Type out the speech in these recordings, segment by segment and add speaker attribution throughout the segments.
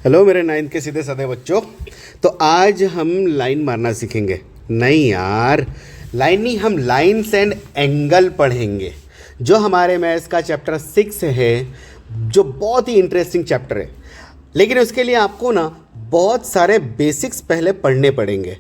Speaker 1: Hello मेरे ninth के सीधे साधे बच्चों। तो आज हम लाइन मारना सीखेंगे। नहीं यार, लाइन नहीं, हम लाइन्स एंड एंगल पढ़ेंगे, जो हमारे मैथ्स का चैप्टर 6 है, जो बहुत ही इंटरेस्टिंग चैप्टर है। लेकिन उसके लिए आपको ना बहुत सारे बेसिक्स पहले पढ़ने पड़ेंगे।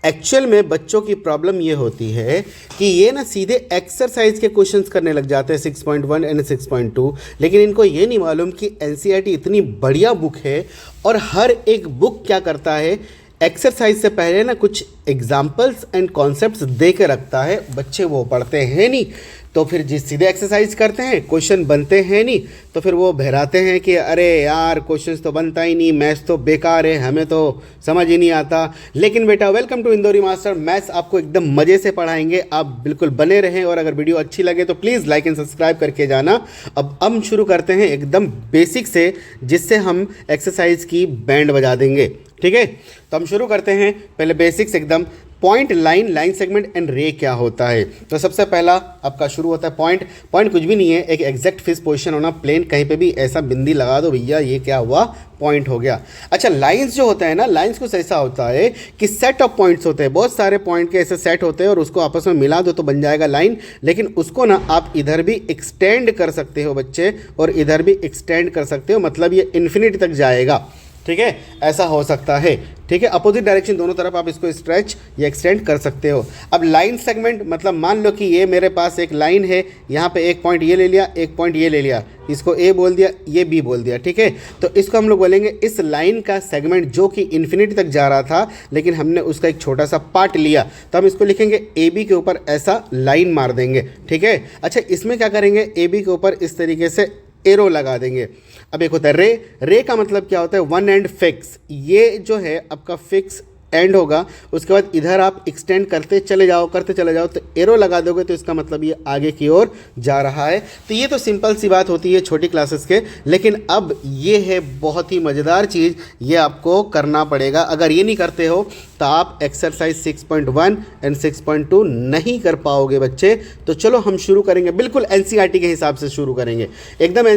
Speaker 1: एक्चुअल में बच्चों की प्रॉब्लम ये होती है कि ये ना सीधे एक्सरसाइज के क्वेश्चंस करने लग जाते हैं 6.1 एंड 6.2, लेकिन इनको ये नहीं मालूम कि एनसीईआरटी इतनी बढ़िया बुक है और हर एक बुक क्या करता है, एक्सरसाइज से पहले ना कुछ एग्जाम्पल्स एंड कॉन्सेप्ट्स दे के रखता है। बच्चे वो पढ़ते हैं नहीं, तो फिर जिस सीधे एक्सरसाइज करते हैं, क्वेश्चन बनते हैं नहीं, तो फिर वो बहराते हैं कि अरे यार क्वेश्चंस तो बनता ही नहीं, मैथ्स तो बेकार है, हमें तो समझ ही नहीं आता। लेकिन बेटा welcome to Indori master, maths आपको एकदम मज़े से पढ़ाएंगे, आप बिल्कुल बने रहें। और अगर वीडियो अच्छी लगे तो प्लीज़ लाइक एंड सब्सक्राइब करके जाना। अब हम शुरू करते हैं एकदम बेसिक से, जिससे हम एक्सरसाइज की बैंड बजा देंगे। ठीक है, तो हम शुरू करते हैं पहले बेसिक्स एकदम। Point, line, line segment and रे क्या होता है। तो सबसे पहला आपका शुरू होता है पॉइंट। पॉइंट कुछ भी नहीं है, एक एग्जैक्ट फिक्स पोजीशन होना, प्लेन कहीं पे भी ऐसा बिंदी लगा दो भैया, ये क्या हुआ, पॉइंट हो गया। अच्छा, लाइंस जो होता है ना, लाइंस कुछ ऐसा होता है कि सेट ऑफ पॉइंट्स होते हैं, बहुत सारे पॉइंट के ऐसे सेट होते हैं और उसको आपस में मिला दो तो बन जाएगा लाइन। लेकिन उसको ना आप इधर भी एक्सटेंड कर सकते हो बच्चे, और इधर भी एक्सटेंड कर सकते हो, मतलब ये इन्फिनिटी तक जाएगा। ठीक है, ऐसा हो सकता है। ठीक है, अपोजिट डायरेक्शन दोनों तरफ आप इसको स्ट्रेच या एक्सटेंड कर सकते हो। अब लाइन सेगमेंट मतलब मान लो कि ये मेरे पास एक लाइन है, यहाँ पे एक पॉइंट ये ले लिया, एक पॉइंट ये ले लिया, इसको ए बोल दिया, ये बी बोल दिया। ठीक है, तो इसको हम लोग बोलेंगे इस लाइन का सेगमेंट जो कि इन्फिनिटी तक जा रहा था, लेकिन हमने उसका एक छोटा सा पार्ट लिया, तो हम इसको लिखेंगे ए बी के ऊपर ऐसा लाइन मार देंगे। ठीक है, अच्छा इसमें क्या करेंगे, ए बी के ऊपर इस तरीके से एरो लगा देंगे। अब एक होता है रे। रे का मतलब क्या होता है, वन एंड फिक्स। ये जो है आपका फिक्स एंड होगा, उसके बाद इधर आप एक्सटेंड करते चले जाओ, तो एरो लगा दोगे तो इसका मतलब ये आगे की ओर जा रहा है। तो ये तो सिंपल सी बात होती है छोटी क्लासेस के, लेकिन अब ये है बहुत ही मज़ेदार चीज़, ये आपको करना पड़ेगा। अगर ये नहीं करते हो तो आप एक्सरसाइज 6.1 एंड 6.2 नहीं कर पाओगे बच्चे। तो चलो हम शुरू करेंगे, बिल्कुल एनसीईआरटी के हिसाब से शुरू करेंगे। एकदम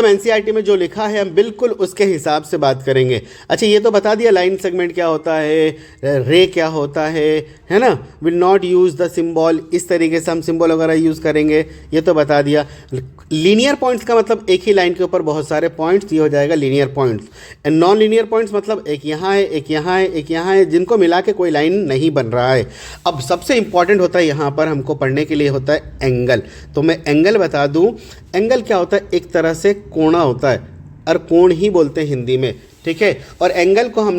Speaker 1: एनसीईआरटी में जो लिखा है हम बिल्कुल उसके हिसाब से बात करेंगे। अच्छा, ये तो बता दिया लाइन सेगमेंट क्या होता है, रे क्या होता है ना। Will not use the symbol, इस तरीके से हम सिंबल वगैरह यूज़ करेंगे, ये तो बता दिया। लीनियर पॉइंट्स का मतलब एक ही लाइन के ऊपर बहुत सारे पॉइंट्स, ये हो जाएगा linear points. And non linear points मतलब एक यहाँ है, एक यहाँ है, एक यहाँ है, जिनको मिला के कोई लाइन नहीं बन रहा है। अब सबसे इंपॉर्टेंट होता है यहाँ पर हमको पढ़ने के लिए होता है एंगल। तो मैं एंगल बता दूँ, एंगल क्या होता है, एक तरह से कोणा होता है, और कोण ही बोलते हैं हिंदी में। ठीक है, और एंगल को हम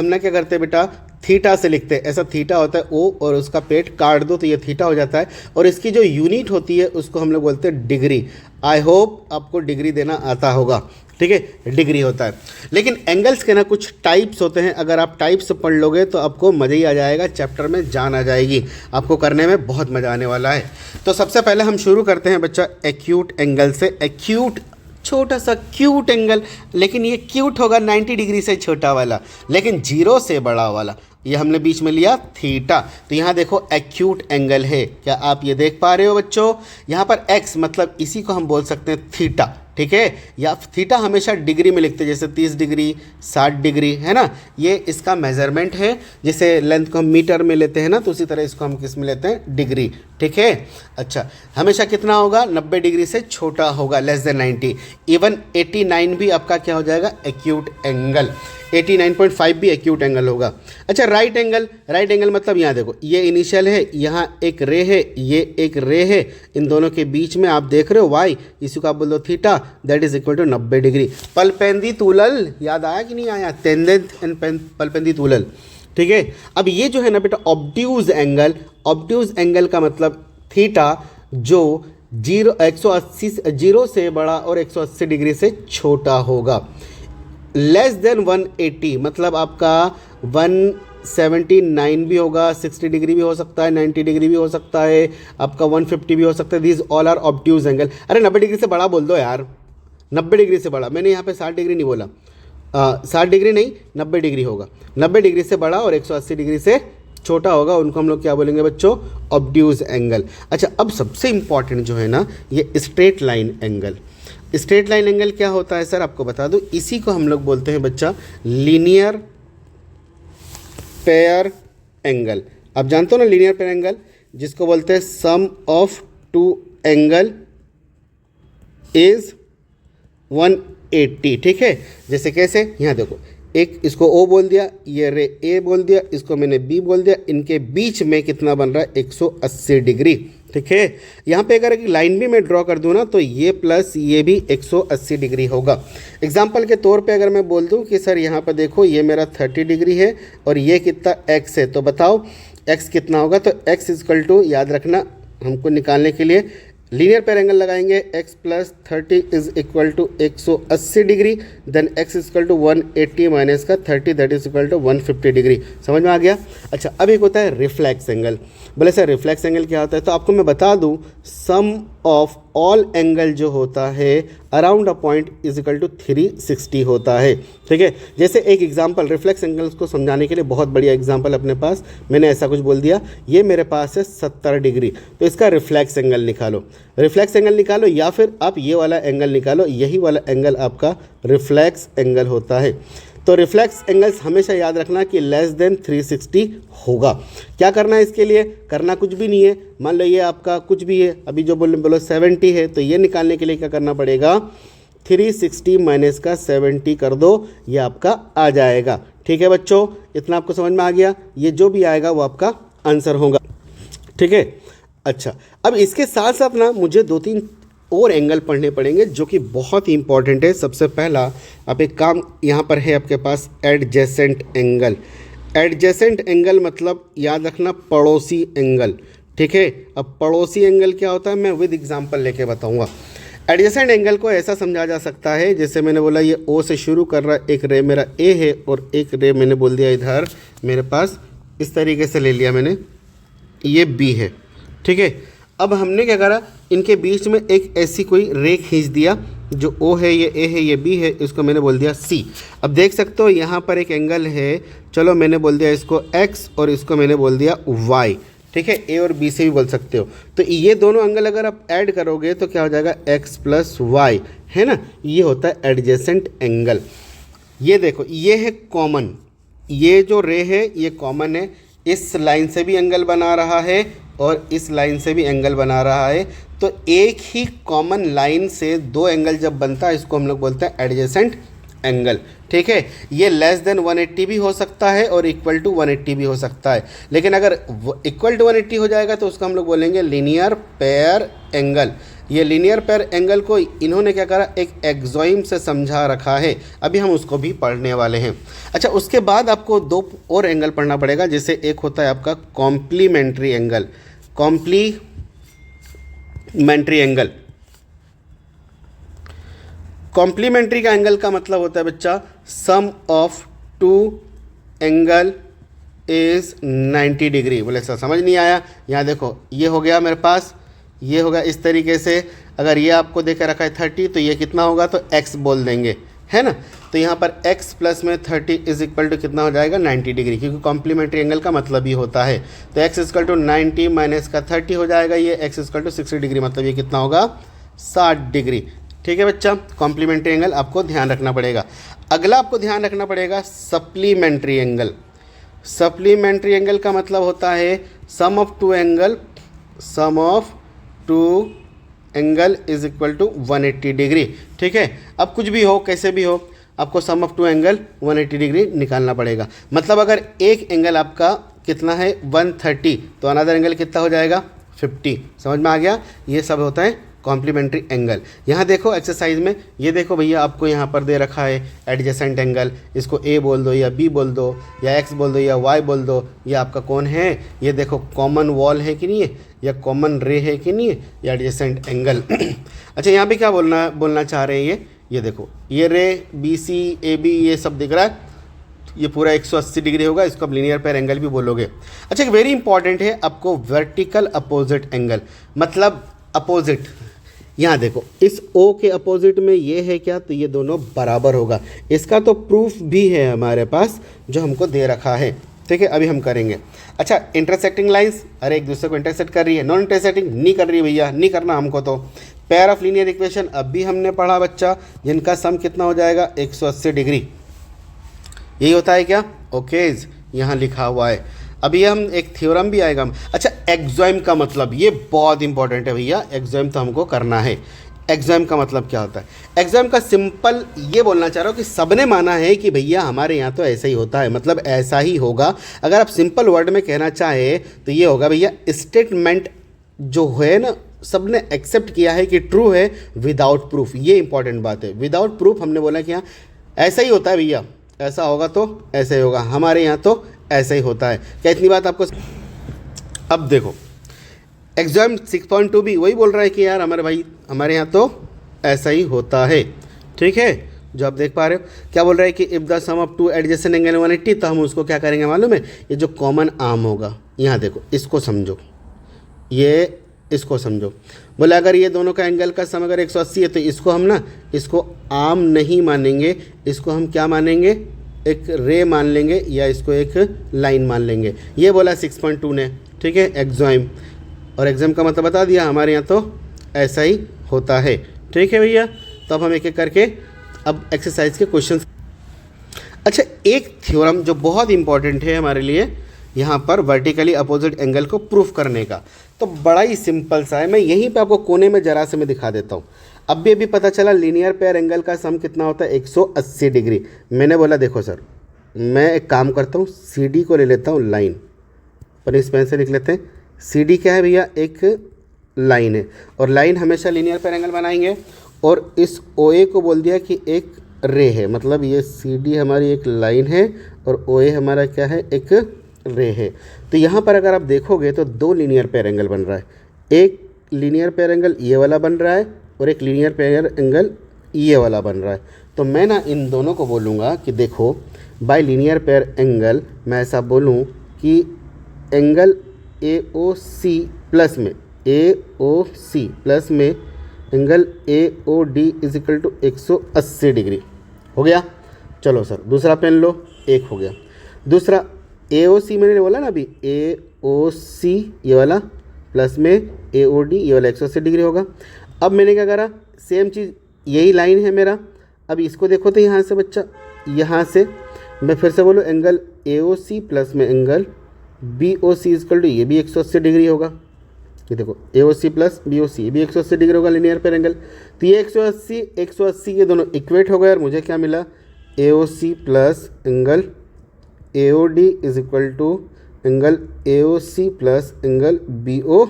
Speaker 1: ना क्या करते हैं बेटा, थीटा से लिखते हैं। ऐसा थीटा होता है ओ, और उसका पेट काट दो तो ये थीटा हो जाता है। और इसकी जो यूनिट होती है उसको हम लोग बोलते हैं डिग्री। आई होप आपको डिग्री देना आता होगा। ठीक है, डिग्री होता है। लेकिन एंगल्स के ना कुछ टाइप्स होते हैं, अगर आप टाइप्स पढ़ लोगे तो आपको मज़ा ही आ जाएगा, चैप्टर में जान आ जाएगी, आपको करने में बहुत मज़ा आने वाला है। तो सबसे पहले हम शुरू करते हैं बच्चा एक्यूट एंगल से। एक्यूट, छोटा सा क्यूट एंगल, लेकिन ये क्यूट होगा 90 डिग्री से छोटा वाला, लेकिन 0 से बड़ा वाला, ये हमने बीच में लिया थीटा। तो यहाँ देखो एक्यूट एंगल है, क्या आप ये देख पा रहे हो बच्चों। यहाँ पर एक्स मतलब इसी को हम बोल सकते हैं थीटा। ठीक है, या थीटा हमेशा डिग्री में लिखते हैं, जैसे 30 डिग्री, 60 डिग्री, है ना, ये इसका मेजरमेंट है। जैसे लेंथ को हम मीटर में लेते हैं ना, तो उसी तरह इसको हम किस में लेते हैं, डिग्री। ठीक है, अच्छा हमेशा कितना होगा, 90 डिग्री से छोटा होगा, लेस देन 90। इवन 89 भी आपका क्या हो जाएगा, एक्यूट एंगल। 89.5 भी एक्यूट एंगल होगा। अच्छा, राइट एंगल। राइट एंगल मतलब यहाँ देखो, ये इनिशियल है, यहाँ एक रे है, ये एक रे है, इन दोनों के बीच में आप देख रहे हो वाई, इसी को आप बोल दो theta, that is equal to 90 degree. पलपेंदी तूलल याद आया कि नहीं आया, टेंजेंट एंड पलपेंदी तूलल। ठीक है, अब ये जो है ना बेटा ऑब्ट्यूज एंगल। ऑब्ट्यूज एंगल का मतलब थीटा जो 0 से बड़ा और 180 डिग्री से छोटा होगा। लेस देन 180 मतलब आपका 179 भी होगा, 60 डिग्री भी हो सकता है, 90 डिग्री भी हो सकता है, आपका 150 भी हो सकता है। These all are obtuse angle. अरे 90 डिग्री से बड़ा बोल दो यार, 90 डिग्री से बड़ा, मैंने यहाँ पे 60 डिग्री नहीं बोला, 60 डिग्री नहीं 90 डिग्री होगा। 90 डिग्री से बड़ा और 180 डिग्री से छोटा होगा, उनको हम लोग क्या बोलेंगे बच्चों, ऑब्ट्यूज एंगल। अच्छा, अब सबसे इंपॉर्टेंट जो है ना, ये straight line angle. Straight line angle क्या होता है सर, आपको बता दूं, इसी को हम लोग बोलते हैं बच्चा लीनियर पेयर एंगल। आप जानते हो ना लीनियर पेयर एंगल, जिसको बोलते हैं सम ऑफ टू एंगल इज 180। ठीक है, जैसे कैसे, यहाँ देखो, एक इसको O बोल दिया, ये रे A बोल दिया, इसको मैंने B बोल दिया, इनके बीच में कितना बन रहा है 180 डिग्री। ठीक है, यहाँ पे अगर एक लाइन भी मैं ड्रॉ कर दूँ ना तो ये प्लस ये भी 180 डिग्री होगा। एग्जाम्पल के तौर पे अगर मैं बोल दूँ कि सर यहाँ पर देखो ये मेरा 30 डिग्री है और ये कितना x है, तो बताओ x कितना होगा। तो x इक्वल टू, याद रखना हमको निकालने के लिए लीनियर पेयर एंगल लगाएंगे, x plus 30 is equal to 180 degree, then x equal to 180 minus का 30 that is equal to 150 degree. समझ में आ गया। अच्छा, अब एक होता है रिफ्लेक्स एंगल। बोले सर रिफ्लेक्स एंगल क्या होता है, तो आपको मैं बता दूं, सम ऑफ ऑल एंगल जो होता है around a point is equal to 360 होता है। ठीक है, जैसे एक एग्जांपल रिफ्लेक्स एंगल्स को समझाने के लिए बहुत बढ़िया एग्जांपल अपने पास, मैंने ऐसा कुछ बोल दिया, ये मेरे पास है 70 डिग्री, तो इसका रिफ्लेक्स एंगल निकालो, रिफ्लेक्स एंगल निकालो, या फिर आप ये वाला एंगल निकालो, यही वाला एंगल आपका रिफ्लेक्स एंगल होता है। तो रिफ्लेक्स एंगल्स हमेशा याद रखना कि लेस देन 360 होगा। क्या करना है इसके लिए, करना कुछ भी नहीं है। मान लो ये आपका कुछ भी है, अभी जो बोलो 70 है, तो ये निकालने के लिए क्या करना पड़ेगा, 360 माइनस का 70 कर दो, ये आपका आ जाएगा। ठीक है बच्चों, इतना आपको समझ में आ गया, ये जो भी आएगा वो आपका आंसर होगा। ठीक है, अच्छा, अब इसके साथ साथ ना मुझे 2-3 और एंगल पढ़ने पड़ेंगे जो कि बहुत ही इंपॉर्टेंट है। सबसे पहला आप एक काम, यहाँ पर है आपके पास एडजेसेंट एंगल। एडजेसेंट एंगल मतलब याद रखना पड़ोसी एंगल। ठीक है, अब पड़ोसी एंगल क्या होता है मैं विद एग्जांपल लेके बताऊंगा। एडजेसेंट एंगल को ऐसा समझा जा सकता है, जैसे मैंने बोला ये O से शुरू कर रहा है, एक रे मेरा A है और एक रे मैंने बोल दिया इधर मेरे पास इस तरीके से ले लिया मैंने, ये B है। ठीक है, अब हमने क्या करा, इनके बीच में एक ऐसी कोई रे खींच दिया, जो O है, ये A है, ये B है, इसको मैंने बोल दिया C। अब देख सकते हो यहाँ पर एक एंगल है, चलो मैंने बोल दिया इसको X और इसको मैंने बोल दिया Y। ठीक है, A और B से भी बोल सकते हो। तो ये दोनों एंगल अगर आप ऐड करोगे तो क्या हो जाएगा, X प्लस Y, है ना, ये होता है एडजेसेंट एंगल। ये देखो, ये है कॉमन, ये जो रे है ये कॉमन है, इस लाइन से भी एंगल बना रहा है और इस लाइन से भी एंगल बना रहा है। तो एक ही कॉमन लाइन से दो एंगल जब बनता है, इसको हम लोग बोलते हैं एडजेसेंट एंगल। ठीक है, ये लेस देन 180 भी हो सकता है और इक्वल टू 180 भी हो सकता है, लेकिन अगर इक्वल टू 180 हो जाएगा तो उसको हम लोग बोलेंगे लीनियर पेयर एंगल। ये लीनियर पेयर एंगल को इन्होंने क्या करा, एक एक्सोइम से समझा रखा है, अभी हम उसको भी पढ़ने वाले हैं। अच्छा, उसके बाद आपको 2 और एंगल पढ़ना पड़ेगा, जैसे एक होता है आपका complementary angle. Complementary angle, complementary का एंगल का मतलब होता है बच्चा sum of two angle is 90 degree. बोले सर समझ नहीं आया, यहाँ देखो ये हो गया मेरे पास, ये होगा इस तरीके से, अगर ये आपको देकर रखा है 30 तो ये कितना होगा, तो x बोल देंगे, है ना। तो यहाँ पर x प्लस में 30 इज इक्वल टू कितना हो जाएगा, 90 डिग्री, क्योंकि कॉम्प्लीमेंट्री एंगल का मतलब ही होता है। तो x इक्वल टू 90 माइनस का 30 हो जाएगा, ये x इक्वल टू 60 डिग्री, मतलब ये कितना होगा, 60 डिग्री। ठीक है बच्चा, कॉम्प्लीमेंट्री एंगल आपको ध्यान रखना पड़ेगा। अगला आपको ध्यान रखना पड़ेगा सप्लीमेंट्री एंगल। सप्लीमेंट्री एंगल का मतलब होता है sum of two angle, sum of two angle is equal to 180 degree. ठीक है, अब कुछ भी हो कैसे भी हो, आपको सम ऑफ टू एंगल 180 डिग्री निकालना पड़ेगा। मतलब अगर एक एंगल आपका कितना है 130, तो अनदर एंगल कितना हो जाएगा 50। समझ में आ गया, ये सब होता है कॉम्प्लीमेंट्री एंगल। यहाँ देखो एक्सरसाइज में, ये देखो भैया आपको यहाँ पर दे रखा है एडजेसेंट एंगल, इसको A बोल दो या B बोल दो या X बोल दो या Y बोल दो। ये आपका कौन है, ये देखो कॉमन वॉल है कि नहीं है, या कॉमन रे है कि नहीं है, या एडजेसेंट एंगल। अच्छा, यहाँ पे क्या बोलना चाह रहे हैं, ये देखो ये रे BC AB ये सब दिख रहा है, ये पूरा 180 डिग्री होगा, इसको आप लीनियर पेयर एंगल भी बोलोगे। अच्छा, एक वेरी इंपॉर्टेंट है आपको वर्टिकल अपोजिट एंगल, मतलब अपोजिट। यहाँ देखो इस O के अपोजिट में ये है क्या, तो ये दोनों बराबर होगा। इसका तो प्रूफ भी है हमारे पास जो हमको दे रखा है। ठीक है, अभी हम करेंगे। अच्छा, इंटरसेक्टिंग लाइंस, अरे एक दूसरे को इंटरसेक्ट कर रही है, नॉन इंटरसेक्टिंग नहीं कर रही है भैया, नहीं करना हमको। तो पेयर ऑफ लीनियर इक्वेशन अब भी हमने पढ़ा बच्चा, जिनका सम कितना हो जाएगा 180 डिग्री। यही होता है क्या? ओकेज यहाँ लिखा हुआ है। अभी हम एक थ्योरम भी आएगा। अच्छा, एक्सोइम का मतलब, ये बहुत इंपॉर्टेंट है भैया, एक्सोइम तो हमको करना है। एक्सोइम का मतलब क्या होता है? एक्सोइम का सिंपल ये बोलना चाह रहा हूँ कि सबने माना है कि भैया हमारे यहाँ तो ऐसा ही होता है, मतलब ऐसा ही होगा। अगर आप सिंपल वर्ड में कहना चाहे तो ये होगा भैया, स्टेटमेंट जो है ना, सबने एक्सेप्ट किया है कि ट्रू है विदाउट प्रूफ। ये इंपॉर्टेंट बात है, विदाउट प्रूफ हमने बोला कि हाँ ऐसा ही होता है भैया, ऐसा होगा तो ऐसा ही होगा, हमारे यहाँ तो ऐसा ही होता है। क्या इतनी बात आपको? अब देखो एग्जाम 6.2 भी वही बोल रहा है कि यार हमारे भाई हमारे यहाँ तो ऐसा ही होता है। ठीक है, जो आप देख पा रहे हो क्या बोल रहा है कि if the sum of two adjacent angle 180, तो हम उसको क्या करेंगे मालूम है? ये जो कॉमन आर्म होगा, यहाँ देखो इसको समझो, ये इसको समझो। बोले अगर ये दोनों का एंगल का सम अगर 180 है तो इसको हम ना, इसको आर्म नहीं मानेंगे, इसको हम क्या मानेंगे? एक रे मान लेंगे या इसको एक लाइन मान लेंगे। ये बोला 6.2 ने। ठीक है, एक्सोइम, और एग्जाम का मतलब बता दिया, हमारे यहाँ तो ऐसा ही होता है। ठीक है भैया, तो अब हम एक एक करके अब एक्सरसाइज के क्वेश्चन। अच्छा, एक थ्योरम जो बहुत इंपॉर्टेंट है हमारे लिए यहाँ पर वर्टिकली अपोजिट एंगल को प्रूफ करने का, तो बड़ा ही सिंपल सा है। मैं यहीं पे आपको कोने में जरा से मैं दिखा देता हूँ। अब भी अभी पता चला लीनियर पेयर एंगल का सम कितना होता है? 180 डिग्री। मैंने बोला देखो सर, मैं एक काम करता हूँ, सी डी को ले लेता हूँ लाइन, पर इस पेन से लिख लेते हैं। सी डी क्या है भैया? एक लाइन है, और लाइन हमेशा लीनियर पेयर एंगल बनाएंगे। और इस ओ ए को बोल दिया कि एक रे है, मतलब ये सी डी हमारी एक लाइन है और ओ ए हमारा क्या है? एक रे है। तो यहाँ पर अगर आप देखोगे तो दो लीनियर पेयर एंगल बन रहा है। एक लीनियर पेयर एंगल ये वाला बन रहा है और एक लीनियर पेयर एंगल ये वाला बन रहा है। तो मैं ना इन दोनों को बोलूँगा कि देखो बाय लीनियर पेयर एंगल, मैं ऐसा बोलूँ कि angle A O C plus में angle A O D is equal to 180 degree. हो गया? चलो सर दूसरा पेन लो, एक हो गया। दूसरा ए ओ सी मैंने बोला ना अभी, ए ओ सी ये वाला प्लस में ए ओ डी ये वाला 180 डिग्री होगा। अब मैंने क्या करा? सेम चीज़, यही लाइन है मेरा। अब इसको देखो तो यहाँ से बच्चा, यहाँ से मैं फिर से बोलूँ angle A O C plus में angle B O C is equal to, ये भी 180 डिग्री होगा। ये देखो ए O C plus B O सी, ये भी 180 डिग्री होगा लीनियर पेयर एंगल। तो ये 180 ये दोनों इक्वेट हो गए और मुझे क्या मिला? A O C plus angle A O D is equal to angle A O C plus angle B O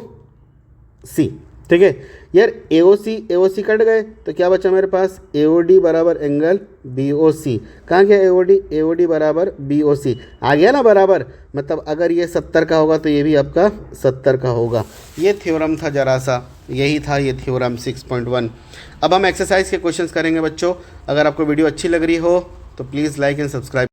Speaker 1: C. ठीक है यार, ए ओ सी कट गए तो क्या बचा मेरे पास? ए ओ डी बराबर एंगल बी ओ सी। कहाँ गया ए ओ डी बराबर बी ओ सी? आ गया ना बराबर। मतलब अगर ये 70 का होगा तो ये भी आपका 70 का होगा। ये थ्योरम था जरा सा, यही था ये थ्योरम 6.1। अब हम एक्सरसाइज के क्वेश्चंस करेंगे बच्चों। अगर आपको वीडियो अच्छी लग रही हो तो प्लीज़ लाइक एंड सब्सक्राइब।